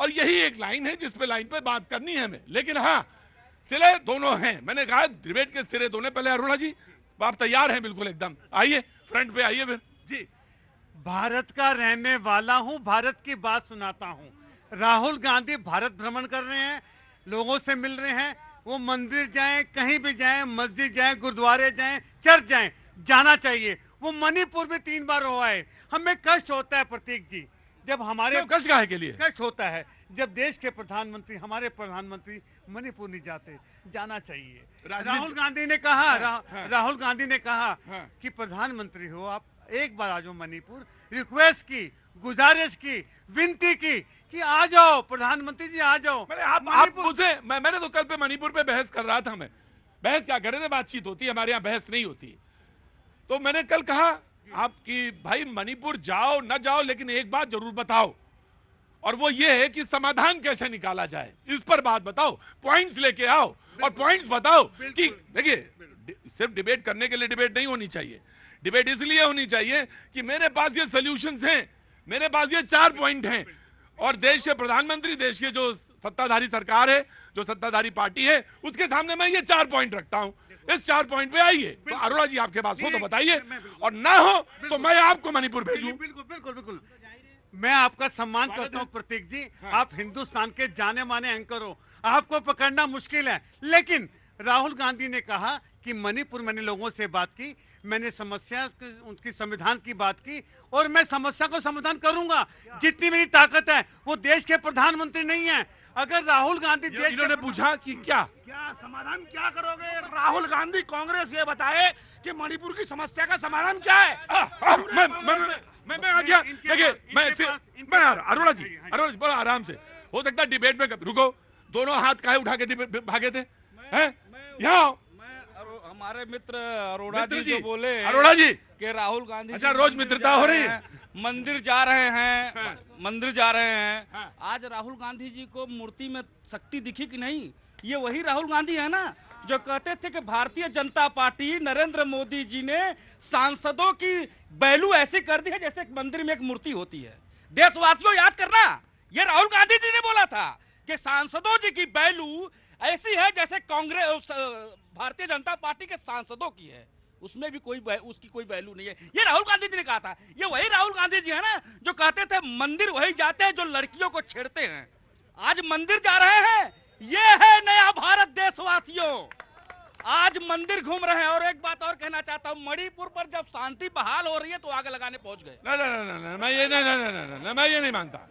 और यही एक लाइन है जिस पे लाइन पे बात करनी है हमें। लेकिन हाँ, सिरे दोनों हैं। मैंने कहा डिबेट के सिरे दोनों। पहले अरुणा जी, आप तैयार हैं? बिल्कुल एकदम, आइए फ्रंट पे आइए फिर जी। भारत का रहने वाला हूं, भारत की बात सुनाता हूं। राहुल गांधी भारत भ्रमण कर रहे हैं, लोगों से मिल रहे हैं। वो मंदिर जाएं, कहीं भी जाएं, मस्जिद जाएं, गुरुद्वारे जाएं, चर्च जाएं, जाना चाहिए। वो मणिपुर में 3 बार हो आए। हमें कष्ट होता है प्रतीक जी, जब हमारे कष्ट काहे के लिए? कष्ट होता है जब देश के प्रधानमंत्री, हमारे प्रधानमंत्री मणिपुर नहीं जाते। जाना चाहिए। राहुल गांधी ने कहा, राहुल गांधी ने कहा कि प्रधानमंत्री हो आप, एक बार आ जाओ मणिपुर। रिक्वेस्ट की, गुजारिश की, विनती की कि आ जाओ प्रधानमंत्री जी, आ जाओ। आप मुझे, मैंने तो कल पे मणिपुर पे बहस कर रहा था। मैं बहस क्या कर रहे थे? बातचीत होती है, हमारे यहाँ बहस नहीं होती। तो मैंने कल कहा आपकी भाई मणिपुर जाओ ना जाओ, लेकिन एक बात जरूर बताओ, और वो ये है कि समाधान कैसे निकाला जाए, इस पर बात बताओ। पॉइंट्स लेके आओ और पॉइंट्स बताओ कि देखिए, सिर्फ डिबेट करने के लिए डिबेट नहीं होनी चाहिए। डिबेट इसलिए होनी चाहिए कि मेरे पास ये सॉल्यूशंस हैं, मेरे पास ये 4 पॉइंट हैं, और देश के प्रधानमंत्री, देश के जो सत्ताधारी सरकार है, जो सत्ताधारी पार्टी है, उसके सामने मैं ये 4 पॉइंट रखता हूं। इस 4 पॉइंट पे आइए। तो अरोड़ा जी आपके पास हो तो बताइए, और ना हो तो मैं आपको मणिपुर भेजूं। बिल्कुल बिल्कुल बिल्कुल, मैं आपका सम्मान करता हूं प्रतीक जी। आप हिंदुस्तान के जाने माने एंकर हो, आपको पकड़ना मुश्किल है। लेकिन राहुल गांधी ने कहा कि मणिपुर, मैंने लोगों से बात की, मैंने समस्या, उनकी संविधान की बात की, और मैं समस्या को समाधान करूंगा जितनी मेरी ताकत है। वो देश के प्रधानमंत्री नहीं है। अगर राहुल गांधी देश, इन्होंने पूछा कि क्या समाधान क्या करोगे? राहुल गांधी, कांग्रेस ये बताए कि मणिपुर की समस्या का समाधान क्या है? मैं आ गया। देखिए, मैं अरोड़ा जी बड़ा आराम से, हो सकता है डिबेट में रुको। दोनों हाथ काहे उठा के भागे थे? हैं? यहाँ हमारे मित्र अरोड़ा जी जो बोले, अरोड़ा जी कि राहुल गांधी, अच्छा, रोज मित्रता हो रही है। मंदिर जा रहे हैं, मंदिर जा रहे हैं। आज राहुल गांधी जी को मूर्ति में शक्ति दिखी कि नहीं? ये वही राहुल गांधी है ना जो कहते थे कि भारतीय जनता पार्टी, नरेंद्र मोदी जी ने सांसदों की वैल्यू ऐसी कर दी है जैसे एक मंदिर में एक मूर्ति होती है। देशवासियों याद करना, ये राहुल गांधी जी ने बोला था कि सांसदों जी की वैल्यू ऐसी है जैसे कांग्रेस, भारतीय जनता पार्टी के सांसदों की है, उसमें भी उसकी कोई वैल्यू नहीं है। ये राहुल गांधी जी ने कहा था। ये वही राहुल गांधी जी है ना जो कहते थे मंदिर वही जाते हैं जो लड़कियों को छेड़ते हैं। आज मंदिर जा रहे हैं। ये है नया भारत देशवासियों, आज मंदिर घूम रहे हैं। और एक बात और कहना चाहता हूं, मणिपुर पर जब शांति बहाल हो रही है तो आग लगाने पहुंच गए। नहीं, मैं ये नहीं मानता।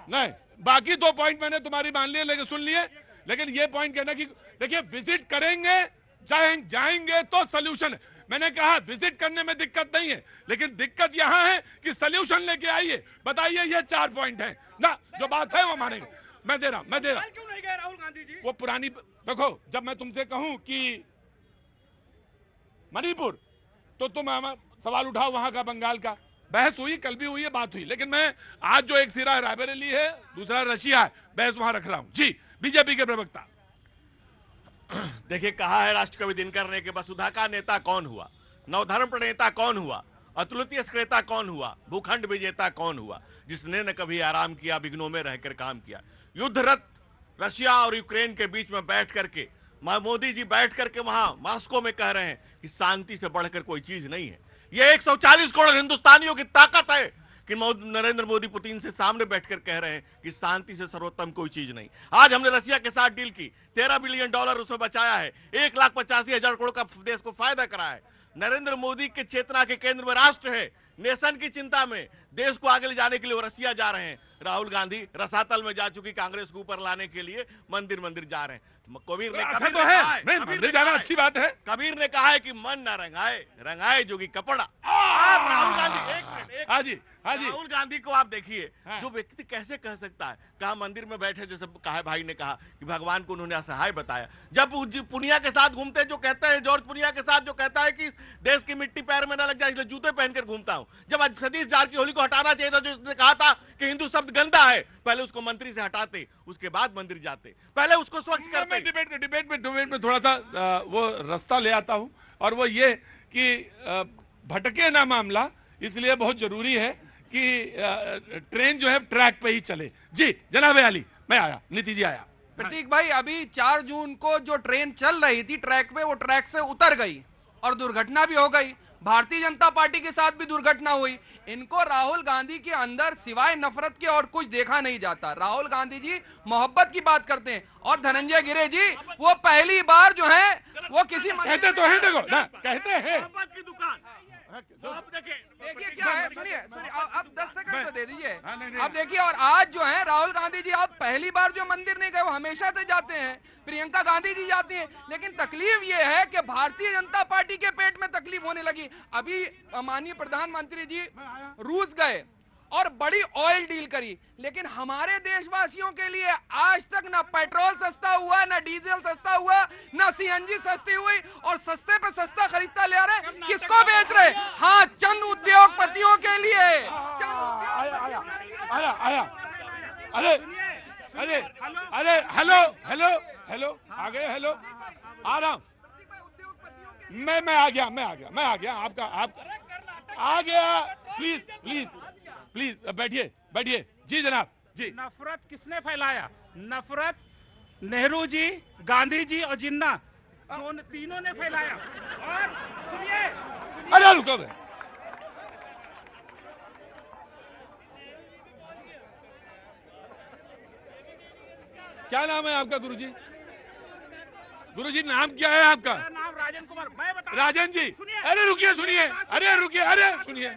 नहीं, बाकी 2 पॉइंट मैंने तुम्हारी मान लिए, लेकिन सुन लिए। लेकिन ये पॉइंट कहना कि देखिए, विजिट करेंगे, जाएंगे तो सोल्यूशन है। मैंने कहा विजिट करने में दिक्कत नहीं है, लेकिन दिक्कत यहां है कि सोल्यूशन लेके आइए, बताइए। ये 4 पॉइंट हैं ना, जो बात है वो मानेंगे। मैं दे रहा क्यों नहीं गए राहुल गांधी जी? वो पुरानी, देखो, जब मैं तुमसे कहूं कि मणिपुर, तो तुम सवाल उठाओ वहां का, बंगाल का। बहस हुई, कल भी हुई है, बात हुई। लेकिन मैं आज जो एक सिरा रायबरेली है, दूसरा रशिया है, बहस वहां रख रहा हूं जी। बीजेपी के प्रवक्ता, देखिए, कहा है राष्ट्र कवि दिनकर ने कि वसुधा का नेता कौन हुआ, नवधर्म प्रणेता कौन हुआ, अतुलित क्रेता कौन हुआ, भूखंड विजेता कौन हुआ, जिसने न कभी आराम किया, विघ्नों में रहकर काम किया। युद्धरत रशिया और यूक्रेन के बीच में बैठ करके मोदी जी बैठ करके वहां मॉस्को में कह रहे हैं कि शांति से बढ़कर कोई चीज नहीं है। ये 140 करोड़ हिंदुस्तानियों की ताकत है कि नरेंद्र मोदी पुतिन से सामने बैठकर कह रहे हैं कि शांति से सर्वोत्तम कोई चीज नहीं। आज हमने रशिया के साथ डील की, $13 बिलियन उसमें बचाया है, 1,85,000 करोड़ का देश को फायदा करा है। नरेंद्र मोदी के चेतना के केंद्र में राष्ट्र है। नेशन की चिंता में देश को आगे ले जाने के लिए वो रसिया जा रहे हैं। राहुल गांधी रसातल में जा चुकी कांग्रेस को ऊपर लाने के लिए मंदिर जा रहे हैं। कबीर ने अच्छा तो है, नहीं मंदिर जाना अच्छी बात है। कबीर ने कहा है कि मन न रंगाए, रंगाए जोगी कपड़ा। आप राहुल गांधी, एक मिनट, हाजी राहुल गांधी को आप देखिए, जो व्यक्ति कैसे कह सकता है, कहा मंदिर में बैठे, जैसे कहा भाई ने कहा कि भगवान को उन्होंने असहाय बताया। जब पुनिया के साथ घूमते, जो कहता है, जॉर्ज पुनिया के साथ जो कहता है कि देश की मिट्टी पैर में न लग जाए इसलिए जूते पहनकर घूमता हूं। जब आज सतीश जारकीहोली को हटाना चाहिए था, जो उसने कहा था कि हिंदू शब्द गंदा है, पहले उसको मंत्री से हटाते, उसके बाद मंदिर जाते, पहले उसको स्वच्छ करते। डिबेट में थोड़ा सा वो रास्ता ले आता हूं, और वो ये कि भटके ना मामला, इसलिए बहुत जरूरी है कि ट्रेन जो है ट्रैक पे ही चले। जी जनाब अली, मैं आया, नीति जी आया। प्रतीक भाई, अभी 4 जून को जो ट्रेन चल रही थी ट्रैक पे, वो ट्रैक से उतर गई और दुर्घटना भी हो गई। भारतीय जनता पार्टी के साथ भी दुर्घटना हुई। इनको राहुल गांधी के अंदर सिवाय नफरत के और कुछ देखा नहीं जाता। राहुल गांधी जी मोहब्बत की बात करते हैं, और धनंजय गिरे जी वो पहली बार जो है वो किसी कहते तो हैं, देखो ना, कहते हैं। मोहब्बत की दुकान तो आप देखिए क्या है, सुनिए अब 10 सेकंड तो दे दीजिए। नहीं। अब देखिए, और आज जो है राहुल गांधी जी आप पहली बार जो मंदिर नहीं गए, वो हमेशा से जाते हैं। प्रियंका गांधी जी जाती हैं, लेकिन तकलीफ ये है कि भारतीय जनता पार्टी के पेट में तकलीफ होने लगी। अभी माननीय प्रधानमंत्री जी रूस गए और बड़ी ऑयल डील करी, लेकिन हमारे देशवासियों के लिए आज तक ना पेट्रोल सस्ता हुआ, ना डीजल सस्ता हुआ, ना सीएनजी सस्ती हुई, और सस्ते पे सस्ता खरीदता ले आ रहे। किसको बेच रहे? हाँ, चंद उद्योगपतियों के लिए। आया। अरे हेलो आ गए। हेलो, आ रहा हूं। मैं आ गया। आपका आ गया। प्लीज बैठिए। जी जनाब जी। नफरत किसने फैलाया? नफरत नेहरू जी, गांधी जी और जिन्ना तीनों ने फैलाया। और सुनिए, अरे रुको बे। क्या नाम है आपका गुरुजी? नाम क्या है आपका? मेरा नाम राजन कुमार। मैं बता, राजन जी। सुनिए। अरे रुकिए, सुनिए।